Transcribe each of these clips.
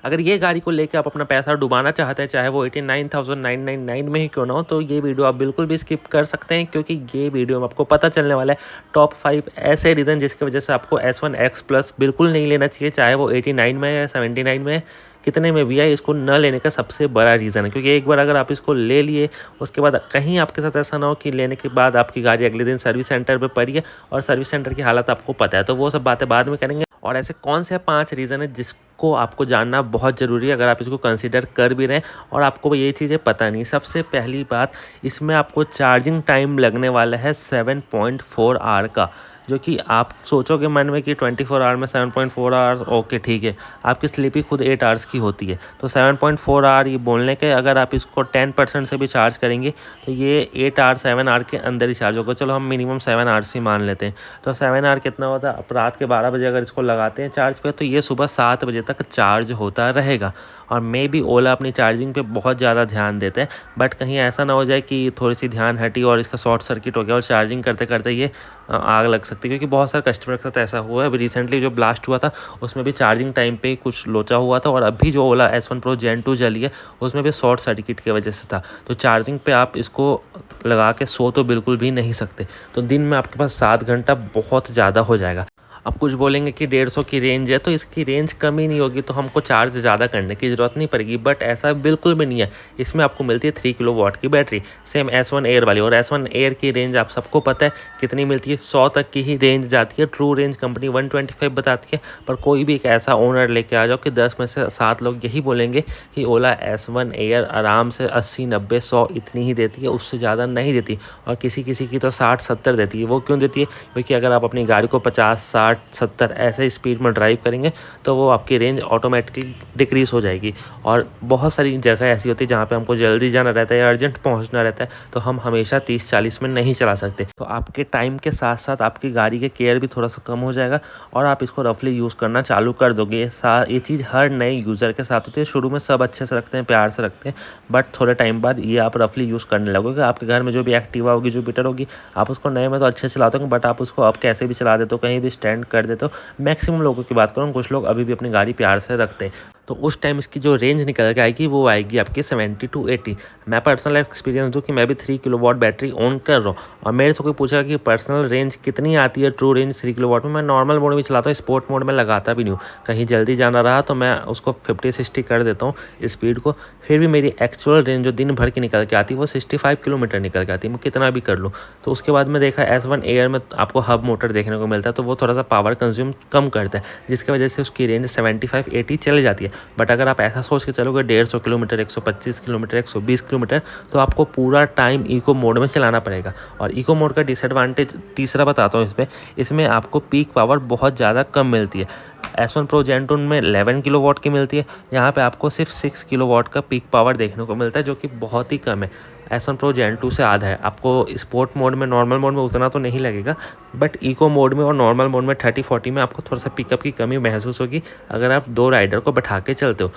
अगर ये गाड़ी को लेके आप अपना पैसा डुबाना चाहते हैं, चाहे वो 89,999 में ही क्यों ना हो, तो ये वीडियो आप बिल्कुल भी स्किप कर सकते हैं, क्योंकि ये वीडियो में आपको पता चलने वाला है टॉप 5 ऐसे रीज़न जिसकी वजह से आपको S1X प्लस बिल्कुल नहीं लेना चाहिए, चाहे वो 89 में या 79 में कितने में भी है। इसको न लेने का सबसे बड़ा रीज़न है, क्योंकि एक बार अगर आप इसको ले लिए उसके बाद कहीं आपके साथ ऐसा ना हो कि लेने के बाद आपकी गाड़ी अगले दिन सर्विस सेंटर पे पड़ी है और सर्विस सेंटर की हालत आपको पता है। तो वो सब बातें बाद में करेंगे। और ऐसे कौन से 5 रीज़न है जिसको आपको जानना बहुत ज़रूरी है अगर आप इसको कंसीडर कर भी रहे हैं और आपको ये चीज़ें पता नहीं। सबसे पहली बात, इसमें आपको चार्जिंग टाइम लगने वाला है 7.4 आवर का, जो कि आप सोचोगे मन में कि 24 आवर में 7.4 आवर्स ओके ठीक है, आपकी स्लीप ही खुद 8 आवर्स की होती है। तो 7.4 आवर ये बोलने के अगर आप इसको 10% से भी चार्ज करेंगे तो ये 8 आवर 7 आवर के अंदर ही चार्ज होगा। चलो हम मिनिमम 7 आवर्स ही मान लेते हैं। तो 7 आवर कितना होता है, आप रात के 12 बजे अगर इसको लगाते हैं चार्ज पे तो ये सुबह 7 बजे तक चार्ज होता रहेगा। और मे भी ओला अपनी चार्जिंग पे बहुत ज़्यादा ध्यान देते हैं, बट कहीं ऐसा ना हो जाए कि थोड़ी सी ध्यान हटी और इसका शॉर्ट सर्किट हो गया और चार्जिंग करते करते ये आग लग सकती है, क्योंकि बहुत सारे कस्टमर के साथ ऐसा हुआ है। अभी रिसेंटली जो ब्लास्ट हुआ था उसमें भी चार्जिंग टाइम पे कुछ लोचा हुआ था, और अभी जो ओला S1 Pro Gen 2 चली है उसमें भी शॉर्ट सर्किट की वजह से था। तो चार्जिंग पे आप इसको लगा के सो तो बिल्कुल भी नहीं सकते। तो दिन में आपके पास 7 घंटा बहुत ज़्यादा हो जाएगा। अब कुछ बोलेंगे कि 150 की रेंज है तो इसकी रेंज कम ही नहीं होगी, तो हमको चार्ज ज़्यादा करने की ज़रूरत नहीं पड़ेगी, बट ऐसा बिल्कुल भी नहीं है। इसमें आपको मिलती है 3 किलोवाट की बैटरी, सेम S1 Air वाली। और S1 Air की रेंज आप सबको पता है कितनी मिलती है, 100 तक की ही रेंज जाती है। ट्रू रेंज कंपनी 125 बताती है, पर कोई भी एक ऐसा ओनर लेके आ जाओ कि 10 में से 7 लोग यही बोलेंगे कि ओला S1 Air आराम से 80, 90, 100 इतनी ही देती है, उससे ज़्यादा नहीं देती। और किसी किसी की तो 60, 70 देती है। वो क्यों देती है? क्योंकि अगर आप अपनी गाड़ी को 50, 60, 70 ऐसे स्पीड में ड्राइव करेंगे तो वो आपकी रेंज ऑटोमेटिकली डिक्रीज़ हो जाएगी। और बहुत सारी जगह ऐसी होती है जहाँ पे हमको जल्दी जाना रहता है या अर्जेंट पहुँचना रहता है, तो हम हमेशा 30-40 में नहीं चला सकते। तो आपके टाइम के साथ साथ आपकी गाड़ी के केयर भी थोड़ा सा कम हो जाएगा और आप इसको रफली यूज़ करना चालू कर दोगे। ये चीज़ हर नए यूज़र के साथ होती है। शुरू में सब अच्छे से रखते हैं, प्यार से रखते हैं, बट थोड़े टाइम बाद ये आप रफली यूज़ करने लगोगे। आपके घर में जो भी एक्टिवा होगी, जुपिटर होगी, आप उसको नए में तो अच्छे से चलाते हो, बट आप उसको अब कैसे भी चला देते हो, कहीं भी स्टैंड कर देते हो। मैक्सिमम लोगों की बात करूँ, कुछ लोग अभी भी अपनी गाड़ी प्यार से रखते हैं। तो उस टाइम इसकी जो रेंज निकल के आएगी वो आएगी आपकी 70 to 80। मैं पर्सनल एक्सपीरियंस दूँ कि मैं भी 3 किलोवाट बैटरी ऑन कर रहा हूँ, और मेरे से कोई पूछेगा कि पर्सनल रेंज कितनी आती है, ट्रू रेंज 3 किलोवाट में, मैं नॉर्मल मोड में चलाता हूँ, स्पोर्ट मोड में लगाता भी नहीं हूँ। कहीं जल्दी जाना रहा तो मैं उसको 50-60 कर देता हूँ स्पीड को, फिर भी मेरी एक्चुअल रेंज जो दिन भर की निकल के आती है वो 65 किलोमीटर निकल के आती है, मैं कितना भी कर लूँ। तो उसके बाद में देखा S1 Air में आपको हब मोटर देखने को मिलता है, तो वो थोड़ा सा पावर कंज्यूम कम करता है, जिसकी वजह से उसकी रेंज 75-80 चली जाती है। बट अगर आप ऐसा सोच के चलोगे 150 किलोमीटर, 125 किलोमीटर, 120 किलोमीटर, तो आपको पूरा टाइम इको मोड में चलाना पड़ेगा। और इको मोड का डिसएडवांटेज तीसरा बताता हूँ इसमें आपको पीक पावर बहुत ज़्यादा कम मिलती है। S1 Pro Gen 2 में 11 किलोवाट की मिलती है, यहाँ पे आपको सिर्फ 6 किलोवाट का पीक पावर देखने को मिलता है, जो कि बहुत ही कम है। S1 Pro Gen 2 से आधा है। आपको स्पोर्ट मोड में, नॉर्मल मोड में उतना तो नहीं लगेगा, बट इको मोड में और नॉर्मल मोड में 30-40 में आपको थोड़ा सा पिकअप की कमी महसूस होगी अगर आप 2 राइडर को बैठा के चलते हो।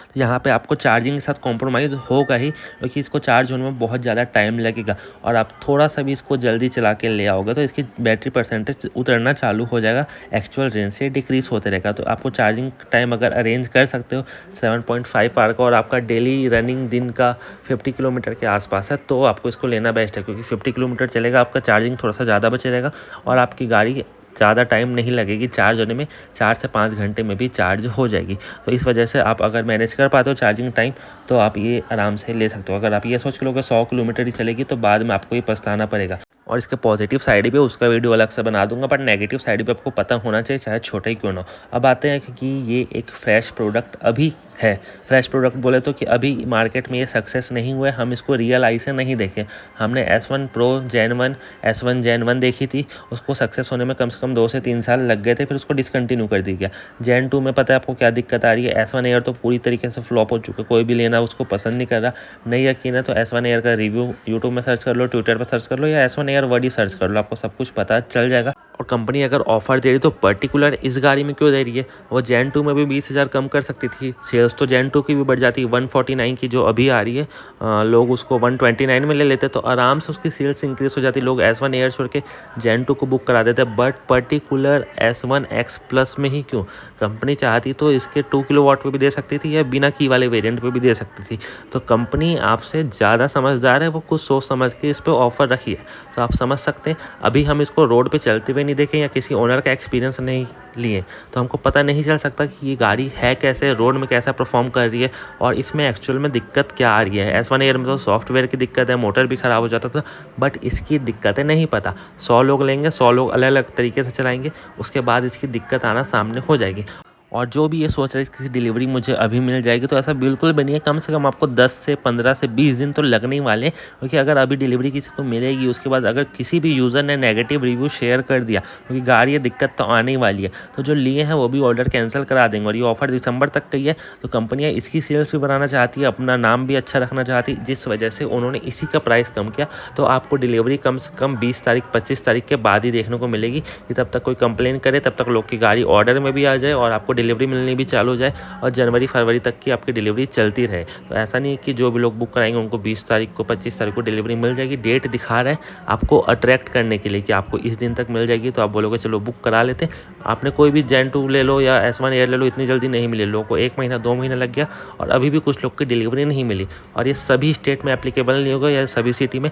तो यहाँ पे आपको चार्जिंग के साथ कॉम्प्रोमाइज़ होगा ही, क्योंकि इसको चार्ज होने में बहुत ज़्यादा टाइम लगेगा, और आप थोड़ा सा भी इसको जल्दी चला के ले आओगे तो इसकी बैटरी परसेंटेज उतरना चालू हो जाएगा, एक्चुअल रेंज से डिक्रीज़ होते रहेगा। तो आपको चार्जिंग टाइम अगर अरेंज कर सकते हो 7.5 आवर का, और आपका डेली रनिंग दिन का 50 किलोमीटर के आसपास है, तो आपको इसको लेना बेस्ट है, क्योंकि 50 किलोमीटर चलेगा, आपका चार्जिंग थोड़ा सा ज़्यादा बचे रहेगा और आपकी गाड़ी ज़्यादा टाइम नहीं लगेगी चार्ज होने में, 4 से 5 घंटे में भी चार्ज हो जाएगी। तो इस वजह से आप अगर मैनेज कर पाते हो चार्जिंग टाइम तो आप ये आराम से ले सकते हो। अगर आप ये सोच के लोगे 100 किलोमीटर ही चलेगी तो बाद में आपको ये पछताना पड़ेगा। और इसके पॉजिटिव साइड भी उसका वीडियो अलग से बना दूंगा, पर नेगेटिव साइड भी आपको पता होना चाहिए, चाहे छोटा ही क्यों ना हो। अब आते हैं कि ये एक फ्रेश प्रोडक्ट अभी है। फ्रेश प्रोडक्ट बोले तो कि अभी मार्केट में ये सक्सेस नहीं हुए, हम इसको रियल आई से नहीं देखे। हमने S1 Pro Gen 1, S1 Gen 1 देखी थी, उसको सक्सेस होने में कम से कम 2 से 3 साल लग गए थे, फिर उसको डिसकंटिन्यू कर दिया गया। Gen 2 में पता है आपको क्या दिक्कत आ रही है, S1 Air तो पूरी तरीके से फ्लॉप हो चुका है, कोई भी लेना उसको पसंद नहीं कर रहा। नहीं यकीन है तो S1 Air का रिव्यू यूट्यूब में सर्च कर लो, ट्विटर पर सर्च कर लो, या S1 Air वर्ड ही सर्च कर लो, आपको सब कुछ पता चल जाएगा। और कंपनी अगर ऑफर दे रही तो पर्टिकुलर इस गाड़ी में क्यों दे रही है? वो जेन 2 में भी 20,000 कम कर सकती थी। सेल्स तो जेन 2 की भी बढ़ जाती है। 149 की जो अभी आ रही है लोग उसको 129 में ले लेते तो आराम से उसकी सेल्स इंक्रीज हो जाती। लोग S1 एयर छोड़ के जेन 2 को बुक करा देते। But particular S1 X plus में ही क्यों? कंपनी चाहती तो इसके 2 किलोवाट पे भी दे सकती थी या बिना की वाले वेरिएंट पे भी दे सकती थी। तो कंपनी आपसे ज़्यादा समझदार है, वो कुछ सोच समझ के इस पर ऑफर रखी है। तो आप समझ सकते हैं अभी हम इसको रोड पे चलते हुए नहीं देखें या किसी ओनर का एक्सपीरियंस नहीं लिए तो हमको पता नहीं चल सकता कि ये गाड़ी है कैसे, रोड में कैसा परफॉर्म कर रही है और इसमें एक्चुअल में दिक्कत क्या आ रही है। S1 एयर में तो सॉफ्टवेयर की दिक्कत है, मोटर भी ख़राब हो जाता था, बट इसकी दिक्कतें नहीं पता। 100 लोग लेंगे, 100 लोग अलग अलग तरीके से चलाएंगे, उसके बाद इसकी दिक्कत आना सामने हो जाएगी। और जो भी ये सोच रहे हैं किसी डिलीवरी मुझे अभी मिल जाएगी तो ऐसा बिल्कुल भी नहीं है। कम से कम आपको 10 से 15 से 20 दिन तो लगने ही वाले, क्योंकि अगर अभी डिलीवरी किसी को मिलेगी उसके बाद अगर किसी भी यूज़र ने नेगेटिव रिव्यू शेयर कर दिया क्योंकि गाड़ी ये दिक्कत तो आने ही वाली है, तो जो लिए हैं वो भी ऑर्डर कैंसिल करा देंगे। और ये ऑफर दिसंबर तक का ही है, तो कंपनियाँ इसकी सेल्स भी बनाना चाहती है, अपना नाम भी अच्छा रखना चाहती है, जिस वजह से उन्होंने इसी का प्राइस कम किया। तो आपको डिलीवरी कम से कम 20 तारीख 25 तारीख के बाद ही देखने को मिलेगी कि तब तक कोई कंप्लेन करे, तब तक लोग की गाड़ी ऑर्डर में भी आ जाए और आपको डिलीवरी मिलनी भी चालू हो जाए और जनवरी फरवरी तक की आपकी डिलीवरी चलती रहे। तो ऐसा नहीं है कि जो भी लोग बुक कराएंगे उनको 20 तारीख को 25 तारीख को डिलीवरी मिल जाएगी। डेट दिखा रहा है आपको अट्रैक्ट करने के लिए कि आपको इस दिन तक मिल जाएगी, तो आप बोलोगे चलो बुक करा लेते हैं। आपने कोई भी जेन 2 ले लो या S1 एयर ले लो, इतनी जल्दी नहीं मिले, लोगों को 1 महीना 2 महीना लग गया और अभी भी कुछ लोग की डिलीवरी नहीं मिली। और ये सभी स्टेट में एप्लीकेबल नहीं होगा या सभी सिटी में,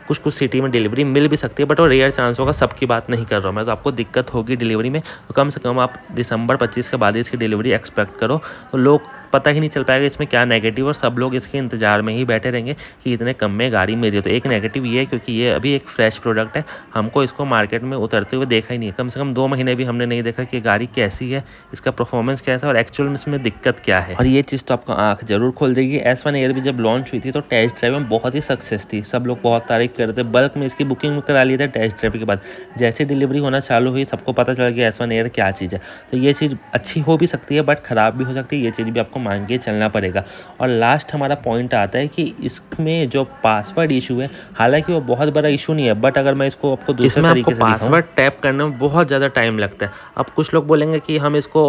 कुछ कुछ सिटी में डिलीवरी मिल भी सकती है, बट वो रेयर चांस होगा, सबकी बात नहीं कर रहा हूँ मैं। तो आपको दिक्कत होगी डिलीवरी में, तो कम से कम आप दिसंबर 25 के बाद इसकी डिलीवरी एक्सपेक्ट करो। तो लोग पता ही नहीं चल पाएगा इसमें क्या नेगेटिव, और सब लोग इसके इंतजार में ही बैठे रहेंगे कि इतने कम में गाड़ी मिल रही है। तो एक नेगेटिव ये है क्योंकि ये अभी एक फ्रेश प्रोडक्ट है, हमको इसको मार्केट में उतरते हुए देखा ही नहीं है। कम से कम 2 महीने भी हमने नहीं देखा कि गाड़ी कैसी है, इसका परफॉर्मेंस कैसा है और एक्चुअल में इसमें दिक्कत क्या है। और ये चीज़ तो आपको आँख जरूर खोल देगी। S1 एयर भी जब लॉन्च हुई थी तो टेस्ट ड्राइव में बहुत ही सक्सेस थी, सब लोग बहुत तारीफ कर रहे थे, बल्क में इसकी बुकिंग करा ली थी। टेस्ट ड्राइव के बाद जैसे डिलीवरी होना चालू हुई सबको पता चल गया S1 एयर क्या चीज़ है। तो ये चीज़ अच्छी हो भी सकती है बट ख़राब भी हो सकती है, ये चीज़ भी आपको मान के चलना पड़ेगा। और लास्ट हमारा पॉइंट आता है कि इसमें जो पासवर्ड इशू है, हालांकि वो बहुत बड़ा इशू नहीं है, बट अगर मैं इसको आपको दूसरे तरीके से पासवर्ड टैप करने में बहुत ज़्यादा टाइम लगता है। अब कुछ लोग बोलेंगे कि हम इसको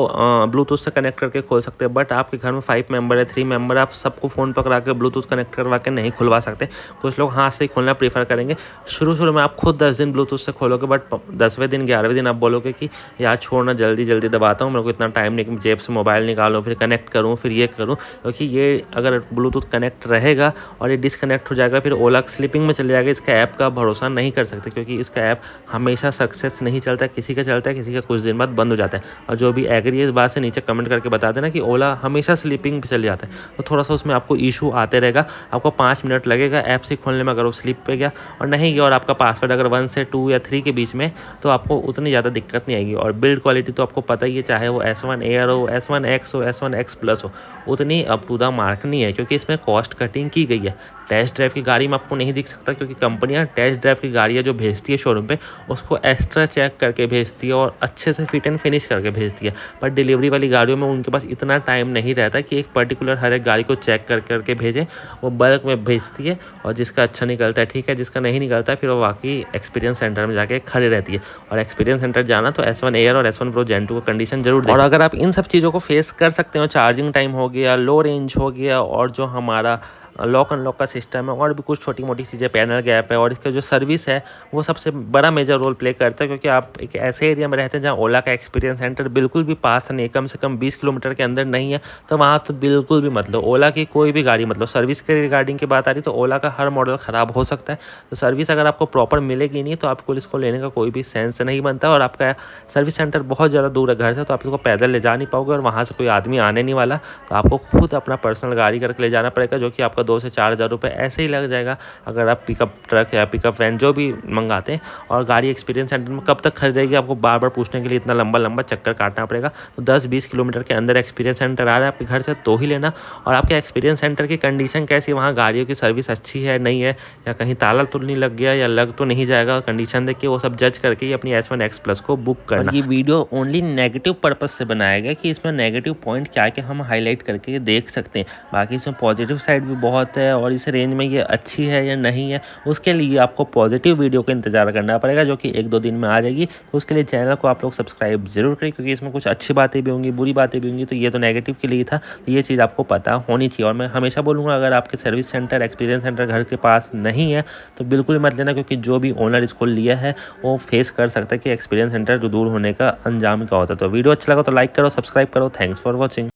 ब्लूटूथ से कनेक्ट करके खोल सकते हैं, बट आपके घर में 5 मेंबर है, 3 मेंबर, आप सबको फ़ोन पकड़ा के ब्लूटूथ कनेक्ट करवा के नहीं खुलवा सकते। कुछ लोग हाथ से ही खोलना प्रीफर करेंगे। शुरू में आप खुद 10 दिन ब्लूटूथ से खोलोगे, बट 10वें दिन 11वें दिन आप बोलोगे कि यार छोड़ना, जल्दी दबाता हूँ, मेरे को इतना टाइम नहीं कि जेब से मोबाइल निकालूँ फिर कनेक्ट करूँ फिर ये करूँ। क्योंकि ये अगर ब्लूटूथ कनेक्ट रहेगा और ये डिसकनेक्ट हो जाएगा फिर ओला स्लीपिंग में चले जाएगा। इसका ऐप का भरोसा नहीं कर सकते क्योंकि इसका ऐप हमेशा सक्सेस नहीं चलता, किसी का चलता है, किसी का कुछ दिन बाद बंद हो जाता है। और जो भी एग्री है इस बात से नीचे कमेंट करके बता देना कि ओला हमेशा स्लीपिंग पे चले जाता है। तो थोड़ा सा उसमें आपको इशू आते रहेगा, आपको 5 मिनट लगेगा ऐप से खोलने में अगर वो स्लीप पे गया और नहीं गया, और आपका पासवर्ड अगर 1 से 2 या 3 के बीच में, तो आपको उतनी ज़्यादा दिक्कत नहीं आएगी। और बिल्ड क्वालिटी तो आपको पता ही है, चाहे वो S1 एयर हो, S1 X हो, S1 X प्लस हो, उतनी अप टू द मार्क नहीं है क्योंकि इसमें कॉस्ट कटिंग की गई है। टेस्ट ड्राइव की गाड़ी में आपको नहीं दिख सकता क्योंकि कंपनियां टेस्ट ड्राइव की गाड़ियाँ जो भेजती है शोरूम पे उसको एक्स्ट्रा चेक करके भेजती है और अच्छे से फिट एंड फिनिश करके भेजती है। पर डिलीवरी वाली गाड़ियों में उनके पास इतना टाइम नहीं रहता कि एक पर्टिकुलर हर एक गाड़ी को चेक करके भेजें। वो बल्क में भेजती है और जिसका अच्छा निकलता है ठीक है, जिसका नहीं निकलता है फिर वो वाकई एक्सपीरियंस सेंटर में जाके खड़े रहती है। और एक्सपीरियंस सेंटर जाना तो S1 एयर और S1 प्रो जेन 2 का कंडीशन जरूर दें। और अगर आप इन सब चीज़ों को फेस कर सकते हो, चार्जिंग टाइम हो गया, लो रेंज हो गया, और जो हमारा लॉक अनलॉक का सिस्टम है और भी कुछ छोटी मोटी चीज़ें, पैनल गैप है, और इसका जो सर्विस है वो सबसे बड़ा मेजर रोल प्ले करता है क्योंकि आप एक ऐसे एरिया में रहते हैं जहाँ ओला का एक्सपीरियंस सेंटर बिल्कुल भी पास नहीं है, कम से कम 20 किलोमीटर के अंदर नहीं है। तो वहाँ तो बिल्कुल भी मतलब ओला की कोई भी गाड़ी, मतलब सर्विस के रिगार्डिंग की बात आ रही तो ओला का हर मॉडल ख़राब हो सकता है। तो सर्विस अगर आपको प्रॉपर मिलेगी नहीं तो आपको इसको लेने का कोई भी सेंस नहीं बनता। और आपका सर्विस सेंटर बहुत ज़्यादा दूर है घर से, तो आप इसको पैदल ले जा नहीं पाओगे और वहाँ से कोई आदमी आने नहीं वाला, तो आपको खुद अपना पर्सनल गाड़ी करके ले जाना पड़ेगा, जो कि आपका 2 से 4 हज़ार रुपये ऐसे ही लग जाएगा अगर आप पिकअप ट्रक या पिकअप वैन जो भी मंगाते हैं। और गाड़ी एक्सपीरियंस सेंटर में कब तक खड़ी रहेगी, आपको बार बार पूछने के लिए इतना लंबा चक्कर काटना पड़ेगा। तो 10-20 किलोमीटर के अंदर एक्सपीरियंस सेंटर आ रहा है आपके घर से तो ही लेना। और आपके एक्सपीरियंस सेंटर की कंडीशन कैसी, वहाँ गाड़ियों की सर्विस अच्छी है नहीं है, या कहीं ताला तो नहीं लग गया या लग तो नहीं जाएगा, कंडीशन देख के वो सब जज करके ही अपनी S1 X प्लस को बुक करना। ये वीडियो ओनली नेगेटिव पर्पज से बनाया गया कि इसमें नेगेटिव पॉइंट क्या है कि हम हाईलाइट करके देख सकते हैं, बाकी इसमें पॉजिटिव साइड भी बहुत बहुत है और इस रेंज में ये अच्छी है या नहीं है, उसके लिए आपको पॉजिटिव वीडियो का इंतजार करना पड़ेगा जो कि 1-2 दिन में आ जाएगी। तो उसके लिए चैनल को आप लोग सब्सक्राइब ज़रूर करें, क्योंकि इसमें कुछ अच्छी बातें भी होंगी, बुरी बातें भी होंगी। तो ये तो नेगेटिव के लिए था, तो ये चीज़ आपको पता होनी चाहिए। और मैं हमेशा बोलूँगा, अगर आपके सर्विस सेंटर, एक्सपीरियंस सेंटर घर के पास नहीं है तो बिल्कुल मत लेना, क्योंकि जो भी ओनर इसको लिया है वो फेस कर सकता है कि एक्सपीरियंस सेंटर दूर होने का अंजाम क्या होता है। तो वीडियो अच्छा लगा तो लाइक करो, सब्सक्राइब करो। Thanks for watching.